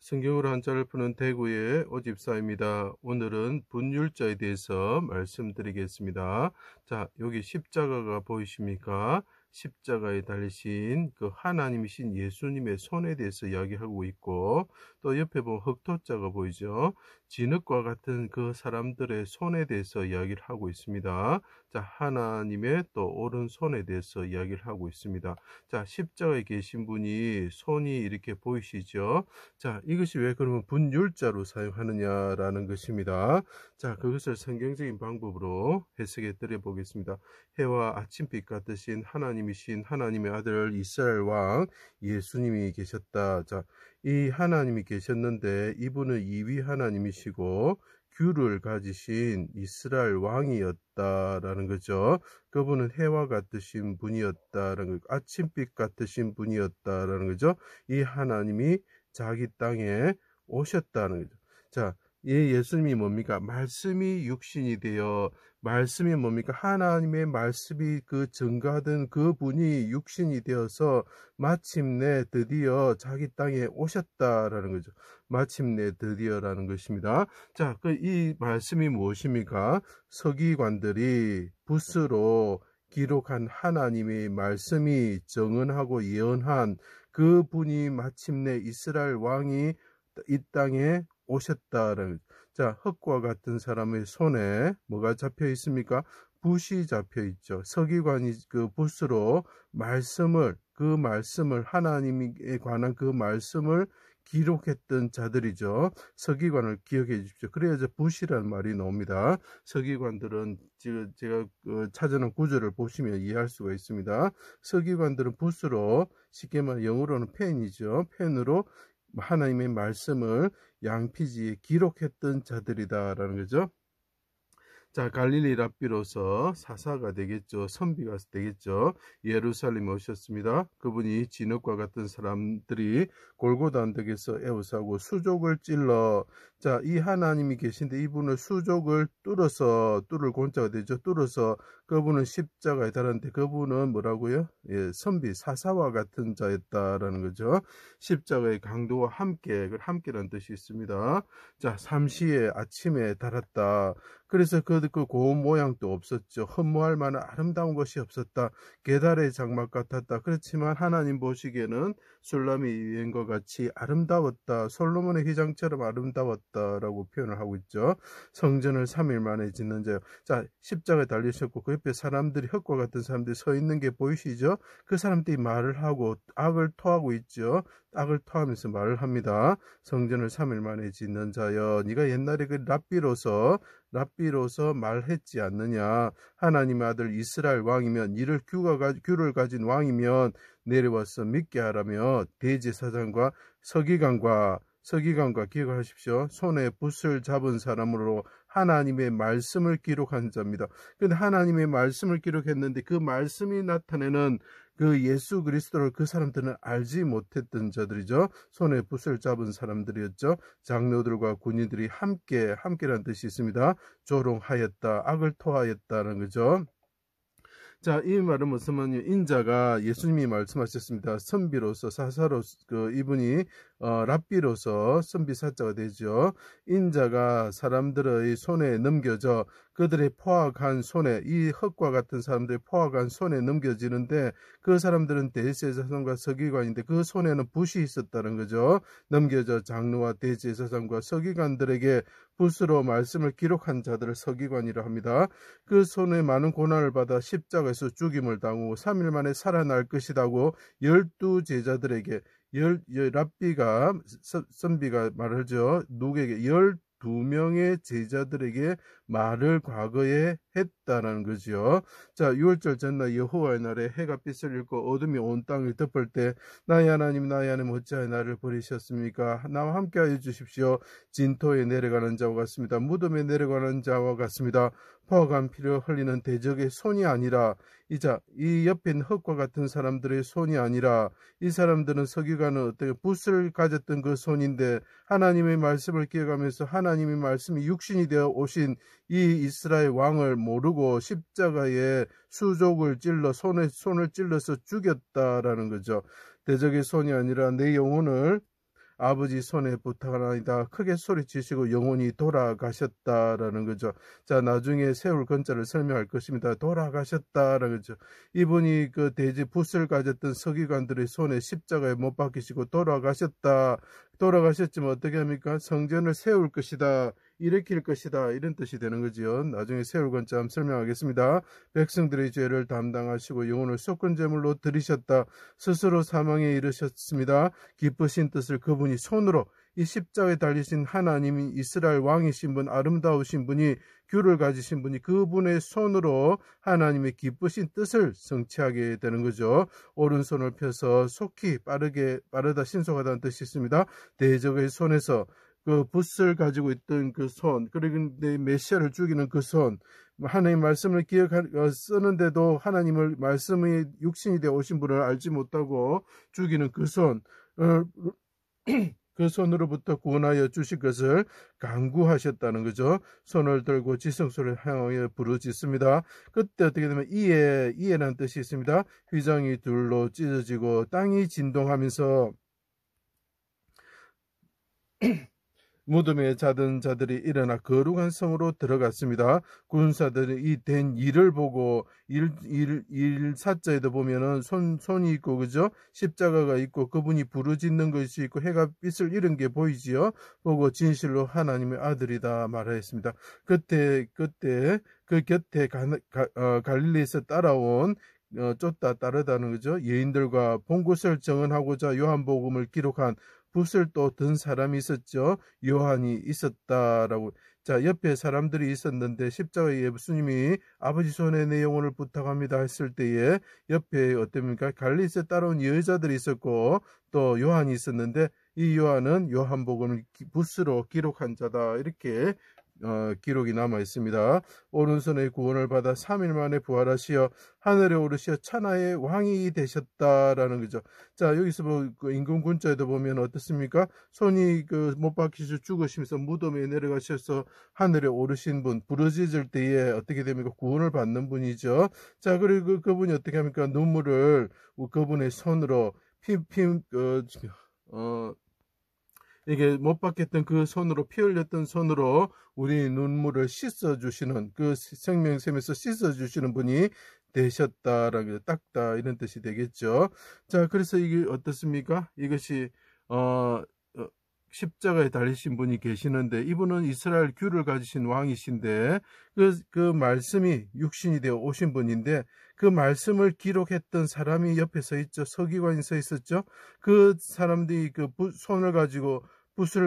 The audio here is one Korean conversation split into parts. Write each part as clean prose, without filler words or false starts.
성경으로 한자를 푸는 대구의 오집사입니다. 오늘은 분율자에 대해서 말씀드리겠습니다. 자, 여기 십자가가 보이십니까? 십자가에 달리신 그 하나님이신 예수님의 손에 대해서 이야기하고 있고, 또 옆에 보면 흑토자가 보이죠? 진흙과 같은 그 사람들의 손에 대해서 이야기를 하고 있습니다. 자, 하나님의 또 오른손에 대해서 이야기를 하고 있습니다. 자, 십자가에 계신 분이 손이 이렇게 보이시죠? 자, 이것이 왜 그러면 분율자로 사용하느냐라는 것입니다. 자, 그것을 성경적인 방법으로 해석해 드려 보겠습니다. 해와 아침빛 같으신 하나님이신 하나님의 아들 이스라엘 왕 예수님이 계셨다. 자, 이 하나님이 계셨는데 이분은 이위 하나님이시고 규를 가지신 이스라엘 왕이었다라는 거죠. 그분은 해와 같으신 분이었다라는 거, 아침빛 같으신 분이었다라는 거죠. 이 하나님이 자기 땅에 오셨다는 거죠. 자, 이 예수님이 뭡니까? 말씀이 육신이 되어, 말씀이 뭡니까? 하나님의 말씀이 그 증가하던 그 분이 육신이 되어서 마침내 드디어 자기 땅에 오셨다라는 거죠. 마침내 드디어라는 것입니다. 자, 이 말씀이 무엇입니까? 서기관들이 붓으로 기록한 하나님의 말씀이 정언하고 예언한 그 분이 마침내 이스라엘 왕이 이 땅에 오셨다라는. 자, 흙과 같은 사람의 손에 뭐가 잡혀 있습니까? 붓이 잡혀 있죠. 서기관이 그 붓으로 그 말씀을 하나님에 관한 그 말씀을 기록했던 자들이죠. 서기관을 기억해 주십시오. 그래야 붓이라는 말이 나옵니다. 서기관들은 제가 찾아놓은 구절을 보시면 이해할 수가 있습니다. 서기관들은 붓으로, 쉽게 말해 영어로는 펜이죠. 펜으로 하나님의 말씀을 양피지에 기록했던 자들이다라는 거죠. 자, 갈릴리 랍비로서 사사가 되겠죠. 선비가 되겠죠. 예루살렘에 오셨습니다. 그분이 진흙과 같은 사람들이 골고다 언덕에서 애워싸고 수족을 찔러, 자, 이 하나님이 계신데 이분을 수족을 뚫을 곤자가 되죠. 뚫어서 그분은 십자가에 달았는데 그분은 뭐라고요? 예, 선비, 사사와 같은 자였다라는 거죠. 십자가의 강도와 함께라는 뜻이 있습니다. 자, 삼시에 아침에 달았다. 그래서 그 고운 모양도 없었죠. 흠모할 만한 아름다운 것이 없었다. 게달의 장막 같았다. 그렇지만 하나님 보시기에는 술람이 위인과 같이 아름다웠다. 솔로몬의 휘장처럼 아름다웠다라고 표현을 하고 있죠. 성전을 3일 만에 짓는 자요. 자, 십자가에 달리셨고 그 옆에 사람들이, 흙과 같은 사람들이 서 있는 게 보이시죠? 그 사람들이 말을 하고 악을 토하고 있죠. 악을 토하면서 말을 합니다. 성전을 3일 만에 짓는 자여, 네가 옛날에 그 랍비로서 말했지 않느냐. 하나님의 아들 이스라엘 왕이면, 이를 규를 가진 왕이면 내려와서 믿게 하라며 대제사장과 서기관과 기억하십시오. 손에 붓을 잡은 사람으로 하나님의 말씀을 기록한 자입니다. 그런데 하나님의 말씀을 기록했는데 그 말씀이 나타내는 그 예수 그리스도를 그 사람들은 알지 못했던 자들이죠. 손에 붓을 잡은 사람들이었죠. 장로들과 군인들이 함께라는 뜻이 있습니다. 조롱하였다, 악을 토하였다는 거죠. 자, 이 말은 무슨 말이냐? 인자가 예수님이 말씀하셨습니다. 선비로서, 사사로서, 이분이 랍비로서 선비 사자가 되죠. 인자가 사람들의 손에 넘겨져 그들의 포악한 손에, 이 흙과 같은 사람들의 포악한 손에 넘겨지는데 그 사람들은 대제사장과 서기관인데 그 손에는 붓이 있었다는 거죠. 넘겨져 장로와 대제사장과 서기관들에게 붓으로 말씀을 기록한 자들을 서기관이라 합니다. 그 손에 많은 고난을 받아 십자가에서 죽임을 당하고 3일 만에 살아날 것이라고 12제자들에게, 랍비가, 선비가 말하죠. 누구에게? 12명의 제자들에게 말을 과거에 했다라는 거죠. 자, 6월절 전날 여호와의 날에 해가 빛을 잃고 어둠이 온 땅을 덮을 때 나의 하나님 어찌하여 나를 버리셨습니까? 나와 함께하여 주십시오. 진토에 내려가는 자와 같습니다. 무덤에 내려가는 자와 같습니다. 포악한 피를 흘리는 대적의 손이 아니라, 이 옆에 있는 흙과 같은 사람들의 손이 아니라, 이 사람들은 서기관은 어떻게 붓을 가졌던 그 손인데 하나님의 말씀을 기억하면서 하나님의 말씀이 육신이 되어 오신 이 이스라엘 왕을 모르고 십자가에 수족을 찔러 손을 찔러서 죽였다라는 거죠. 대적의 손이 아니라 내 영혼을 아버지 손에 부탁하나이다 크게 소리치시고 영혼이 돌아가셨다라는 거죠. 자, 나중에 세울 건자를 설명할 것입니다. 돌아가셨다라는 거죠. 이분이 그 대지 붓을 가졌던 서기관들의 손에 십자가에 못 박히시고 돌아가셨지만 어떻게 합니까? 성전을 세울 것이다, 일으킬 것이다, 이런 뜻이 되는 거지요. 나중에 세울 건자 한번 설명하겠습니다. 백성들의 죄를 담당하시고 영혼을 속건제물로 드리셨다. 스스로 사망에 이르셨습니다. 기쁘신 뜻을 그분이 손으로, 이 십자가에 달리신 하나님이 이스라엘 왕이신 분, 아름다우신 분이, 규를 가지신 분이 그분의 손으로 하나님의 기쁘신 뜻을 성취하게 되는 거죠. 오른손을 펴서 속히 빠르다, 신속하다는 뜻이 있습니다. 대적의 손에서 그 붓을 가지고 있던 그 손, 그리고 메시아를 죽이는 그 손, 하나님 말씀을 쓰는데도 하나님을 말씀이 육신이 되어 오신 분을 알지 못하고 죽이는 그 손, 그 손으로부터 구원하여 주실 것을 간구하셨다는 거죠. 손을 들고 지성소를 향하여 부르짖습니다. 그때 어떻게 되면 이에라는 뜻이 있습니다. 휘장이 둘로 찢어지고 땅이 진동하면서 무덤에 자던 자들이 일어나 거룩한 성으로 들어갔습니다. 군사들이 이 된 일을 보고 일사자에도 보면은 손이 있고 그죠? 십자가가 있고 그분이 부르짖는 것이 있고 해가 빛을 잃은 게 보이지요. 보고 진실로 하나님의 아들이다 말하였습니다. 그때 그 곁에 갈릴리에서 따라온 쫓다 따르다는 거죠. 예인들과 본 곳을 정언하고자 요한복음을 기록한 붓을 또 든 사람이 있었죠. 요한이 있었다라고. 자, 옆에 사람들이 있었는데 십자가에 예수님이 아버지 손에 내 영혼을 부탁합니다 했을 때에 옆에 어떻습니까? 갈릴리에서 따라온 여자들이 있었고 또 요한이 있었는데 이 요한은 요한복음을 붓으로 기록한 자다, 이렇게 기록이 남아 있습니다. 오른손에 구원을 받아 3일 만에 부활하시어 하늘에 오르시어 천하의 왕이 되셨다라는 거죠. 자, 여기서 그 임금군자에도 보면 어떻습니까? 손이 못 박히셔 죽으시면서 무덤에 내려가셔서 하늘에 오르신 분, 부르짖을 때에 어떻게 됩니까? 구원을 받는 분이죠. 자, 그리고 그분이 어떻게 합니까? 눈물을 그분의 손으로 이게 못 박혔던 그 손으로, 피 흘렸던 손으로 우리 눈물을 씻어주시는, 그 생명샘에서 씻어주시는 분이 되셨다라는, 닦다, 이런 뜻이 되겠죠. 자, 그래서 이게 어떻습니까? 이것이 십자가에 달리신 분이 계시는데, 이분은 이스라엘 규를 가지신 왕이신데 그 말씀이 육신이 되어 오신 분인데, 그 말씀을 기록했던 사람이 옆에 서 있죠. 서기관이 서 있었죠. 그 사람들이 그 붓을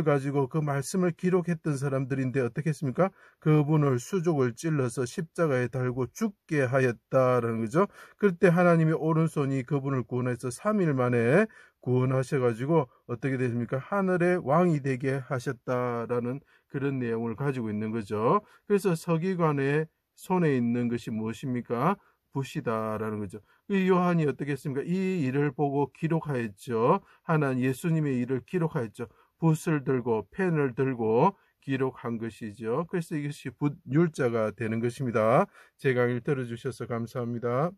가지고 그 말씀을 기록했던 사람들인데 어떻게 했습니까? 그분을 수족을 찔러서 십자가에 달고 죽게 하였다라는 거죠. 그때 하나님의 오른손이 그분을 구원해서 3일 만에 구원하셔가지고 어떻게 됐습니까? 하늘의 왕이 되게 하셨다라는 그런 내용을 가지고 있는 거죠. 그래서 서기관의 손에 있는 것이 무엇입니까? 붓이다라는 거죠. 이 요한이 어떻게 했습니까? 이 일을 보고 기록하였죠. 하나님 예수님의 일을 기록하였죠. 붓을 들고 펜을 들고 기록한 것이죠. 그래서 이것이 붓율자가 되는 것입니다. 제 강의를 들어주셔서 감사합니다.